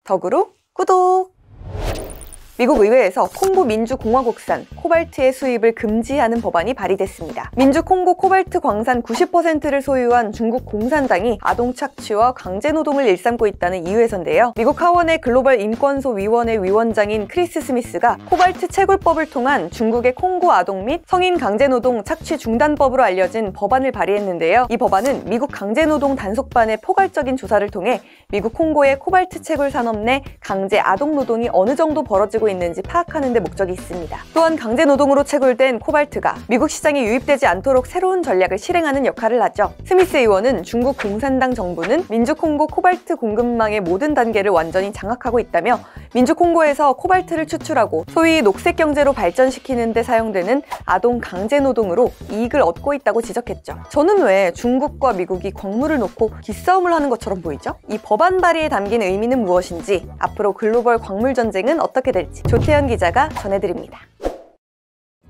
덕으로 구독! 미국 의회에서 콩고 민주공화국산 코발트의 수입을 금지하는 법안이 발의됐습니다. 민주 콩고 코발트 광산 90%를 소유한 중국 공산당이 아동 착취와 강제노동을 일삼고 있다는 이유에서인데요. 미국 하원의 글로벌 인권소 위원회 위원장인 크리스 스미스가 코발트 채굴법을 통한 중국의 콩고 아동 및 성인 강제노동 착취 중단법으로 알려진 법안을 발의했는데요. 이 법안은 미국 강제노동 단속반의 포괄적인 조사를 통해 미국 콩고의 코발트 채굴 산업 내 강제 아동 노동이 어느 정도 벌어지고 있는지 파악하는 데 목적이 있습니다. 또한 강제노동으로 채굴된 코발트가 미국 시장에 유입되지 않도록 새로운 전략을 실행하는 역할을 하죠. 스미스 의원은 중국 공산당 정부는 민주콩고 코발트 공급망의 모든 단계를 완전히 장악하고 있다며 민주콩고에서 코발트를 추출하고 소위 녹색 경제로 발전시키는 데 사용되는 아동 강제노동으로 이익을 얻고 있다고 지적했죠. 저는 왜 중국과 미국이 광물을 놓고 기싸움을 하는 것처럼 보이죠? 이 법안 발의에 담긴 의미는 무엇인지, 앞으로 글로벌 광물 전쟁은 어떻게 될지 조태현 기자가 전해드립니다.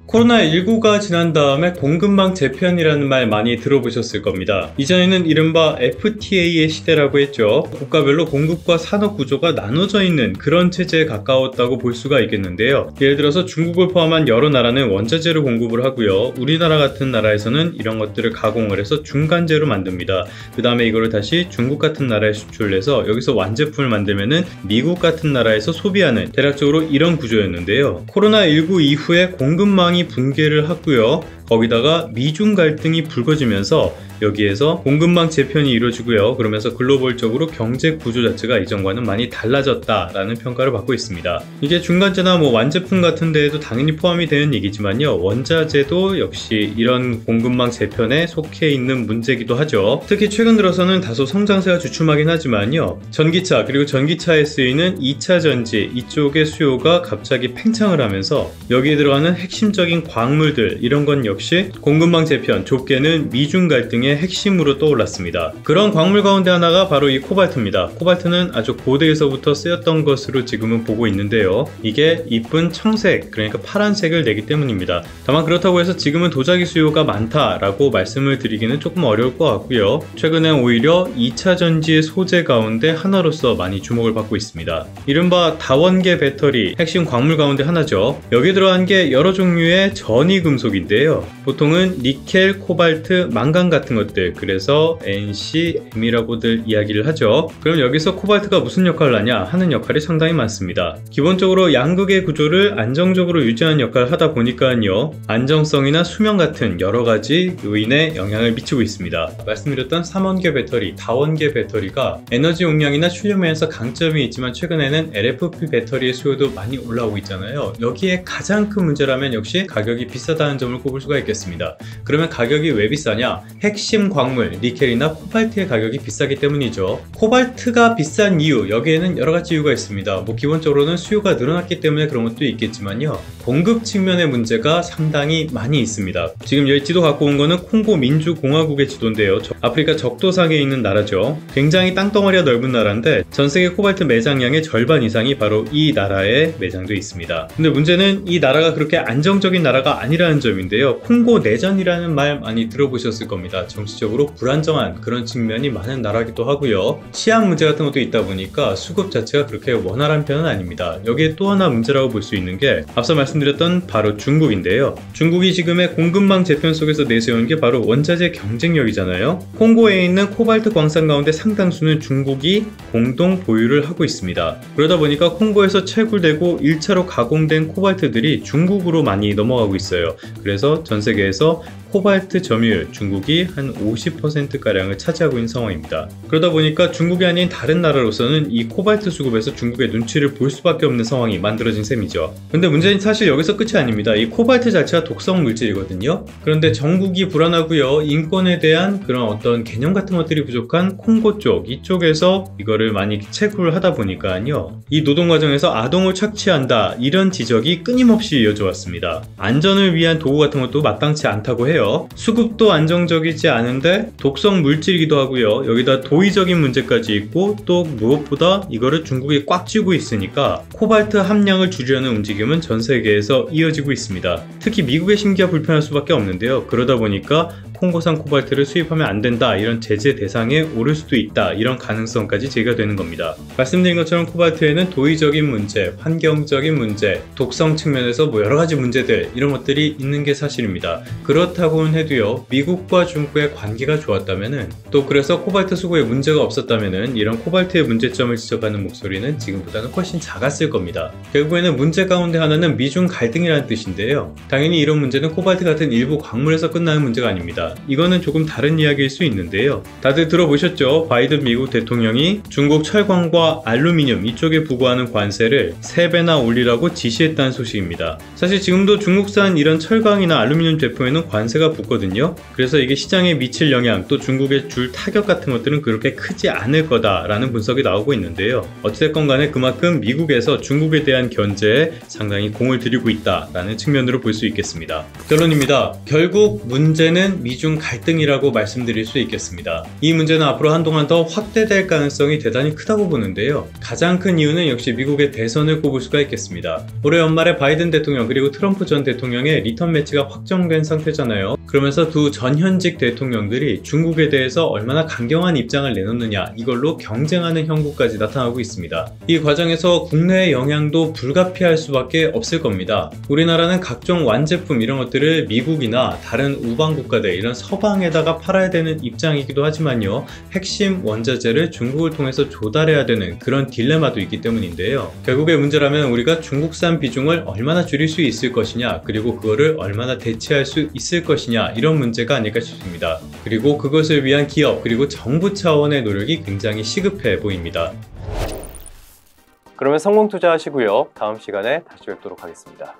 코로나19가 지난 다음에 공급망 재편이라는 말 많이 들어보셨을 겁니다. 이전에는 이른바 FTA의 시대라고 했죠. 국가별로 공급과 산업 구조가 나눠져 있는 그런 체제에 가까웠다고 볼 수가 있겠는데요. 예를 들어서 중국을 포함한 여러 나라는 원자재를 공급을 하고요. 우리나라 같은 나라에서는 이런 것들을 가공을 해서 중간재로 만듭니다. 그 다음에 이거를 다시 중국 같은 나라에 수출을 해서 여기서 완제품을 만들면은 미국 같은 나라에서 소비하는, 대략적으로 이런 구조였는데요. 코로나19 이후에 공급망이 붕괴를 하고요. 거기다가 미중 갈등이 불거지면서 여기에서 공급망 재편이 이루어지고요. 그러면서 글로벌적으로 경제 구조 자체가 이전과는 많이 달라졌다라는 평가를 받고 있습니다. 이게 중간재나 완제품 같은 데에도 당연히 포함이 되는 얘기지만요. 원자재도 역시 이런 공급망 재편에 속해 있는 문제이기도 하죠. 특히 최근 들어서는 다소 성장세가 주춤하긴 하지만요. 전기차, 그리고 전기차에 쓰이는 2차 전지 이쪽의 수요가 갑자기 팽창을 하면서 여기에 들어가는 핵심적인 광물들, 이런 건 역시 공급망 재편, 좁게는 미중 갈등의 핵심으로 떠올랐습니다. 그런 광물 가운데 하나가 바로 이 코발트입니다. 코발트는 아주 고대에서부터 쓰였던 것으로 지금은 보고 있는데요. 이게 이쁜 청색, 그러니까 파란색을 내기 때문입니다. 다만 그렇다고 해서 지금은 도자기 수요가 많다라고 말씀을 드리기는 조금 어려울 것 같고요. 최근에 오히려 2차 전지의 소재 가운데 하나로서 많이 주목을 받고 있습니다. 이른바 다원계 배터리, 핵심 광물 가운데 하나죠. 여기에 들어간 게 여러 종류의 전이금속인데요. 보통은 니켈, 코발트, 망간 같은 것들, 그래서 NC, M이라고들 이야기를 하죠. 그럼 여기서 코발트가 무슨 역할을 하냐 하는 역할이 상당히 많습니다. 기본적으로 양극의 구조를 안정적으로 유지하는 역할을 하다 보니까요, 안정성이나 수명 같은 여러가지 요인에 영향을 미치고 있습니다. 말씀드렸던 3원계 배터리, 다원계 배터리가 에너지 용량이나 출력면에서 강점이 있지만 최근에는 LFP 배터리의 수요도 많이 올라오고 있잖아요. 여기에 가장 큰 문제라면 역시 가격이 비싸다는 점을 꼽을 수가 있겠습니다. 그러면 가격이 왜 비싸냐? 핵심 광물, 니켈이나 코발트의 가격이 비싸기 때문이죠. 코발트가 비싼 이유, 여기에는 여러가지 이유가 있습니다. 기본적으로는 수요가 늘어났기 때문에 그런 것도 있겠지만요, 공급 측면의 문제가 상당히 많이 있습니다. 지금 여기 지도 갖고 온 거는 콩고 민주공화국의 지도인데요. 아프리카 적도상에 있는 나라죠. 굉장히 땅덩어리가 넓은 나라인데 전세계 코발트 매장량의 절반 이상이 바로 이 나라에 매장되어 있습니다. 근데 문제는 이 나라가 그렇게 안정적인 나라가 아니라는 점인데요. 콩고 내전이라는 말 많이 들어보셨을 겁니다. 정치적으로 불안정한 그런 측면이 많은 나라기도 하고요. 치안 문제 같은 것도 있다 보니까 수급 자체가 그렇게 원활한 편은 아닙니다. 여기에 또 하나 문제라고 볼 수 있는 게 앞서 말씀드렸던 바로 중국인데요. 중국이 지금의 공급망 재편 속에서 내세운 게 바로 원자재 경쟁력이잖아요. 콩고에 있는 코발트 광산 가운데 상당수는 중국이 공동 보유를 하고 있습니다. 그러다 보니까 콩고에서 채굴되고 1차로 가공된 코발트들이 중국으로 많이 넘어가고 있어요. 그래서 전 세계에서 코발트 점유율, 중국이 한 50%가량을 차지하고 있는 상황입니다. 그러다 보니까 중국이 아닌 다른 나라로서는 이 코발트 수급에서 중국의 눈치를 볼 수밖에 없는 상황이 만들어진 셈이죠. 근데 문제는 사실 여기서 끝이 아닙니다. 이 코발트 자체가 독성 물질이거든요. 그런데 정국이 불안하고요, 인권에 대한 그런 어떤 개념 같은 것들이 부족한 콩고 쪽, 이쪽에서 이거를 많이 채굴을 하다 보니까요, 이 노동 과정에서 아동을 착취한다, 이런 지적이 끊임없이 이어져 왔습니다. 안전을 위한 도구 같은 것도 마땅치 않다고 해요. 수급도 안정적이지 않은데 독성 물질이기도 하고요. 여기다 도의적인 문제까지 있고, 또 무엇보다 이거를 중국이 꽉 쥐고 있으니까 코발트 함량을 줄이려는 움직임은 전 세계에서 이어지고 있습니다. 특히 미국의 심기가 불편할 수밖에 없는데요. 그러다 보니까 콩고산 코발트를 수입하면 안 된다, 이런 제재 대상에 오를 수도 있다, 이런 가능성까지 제기가 되는 겁니다. 말씀드린 것처럼 코발트에는 도의적인 문제, 환경적인 문제, 독성 측면에서 여러 가지 문제들, 이런 것들이 있는 게 사실입니다. 그렇다고는 해도요, 미국과 중국의 관계가 좋았다면은, 또 그래서 코발트 수거에 문제가 없었다면은 이런 코발트의 문제점을 지적하는 목소리는 지금보다는 훨씬 작았을 겁니다. 결국에는 문제 가운데 하나는 미중 갈등이라는 뜻인데요. 당연히 이런 문제는 코발트 같은 일부 광물에서 끝나는 문제가 아닙니다. 이거는 조금 다른 이야기일 수 있는데요. 다들 들어보셨죠? 바이든 미국 대통령이 중국 철광과 알루미늄 이쪽에 부과하는 관세를 3배나 올리라고 지시했다는 소식입니다. 사실 지금도 중국산 이런 철광이나 알루미늄 제품에는 관세가 붙거든요. 그래서 이게 시장에 미칠 영향, 또 중국에 줄 타격 같은 것들은 그렇게 크지 않을 거다라는 분석이 나오고 있는데요. 어찌됐건 간에 그만큼 미국에서 중국에 대한 견제에 상당히 공을 들이고 있다라는 측면으로 볼 수 있겠습니다. 결론입니다. 결국 문제는 미중 갈등이라고 말씀드릴 수 있겠습니다. 이 문제는 앞으로 한동안 더 확대될 가능성이 대단히 크다고 보는데요. 가장 큰 이유는 역시 미국의 대선을 꼽을 수가 있겠습니다. 올해 연말에 바이든 대통령 그리고 트럼프 전 대통령의 리턴 매치가 확정된 상태잖아요. 그러면서 두 전현직 대통령들이 중국에 대해서 얼마나 강경한 입장을 내놓느냐, 이걸로 경쟁하는 형국까지 나타나고 있습니다. 이 과정에서 국내의 영향도 불가피할 수밖에 없을 겁니다. 우리나라는 각종 완제품 이런 것들을 미국이나 다른 우방 국가들, 이런 서방에다가 팔아야 되는 입장이기도 하지만요, 핵심 원자재를 중국을 통해서 조달해야 되는 그런 딜레마도 있기 때문인데요. 결국의 문제라면 우리가 중국산 비중을 얼마나 줄일 수 있을 것이냐, 그리고 그거를 얼마나 대체할 수 있을 것이냐, 이런 문제가 아닐까 싶습니다. 그리고 그것을 위한 기업 그리고 정부 차원의 노력이 굉장히 시급해 보입니다. 그러면 성공 투자하시고요. 다음 시간에 다시 뵙도록 하겠습니다.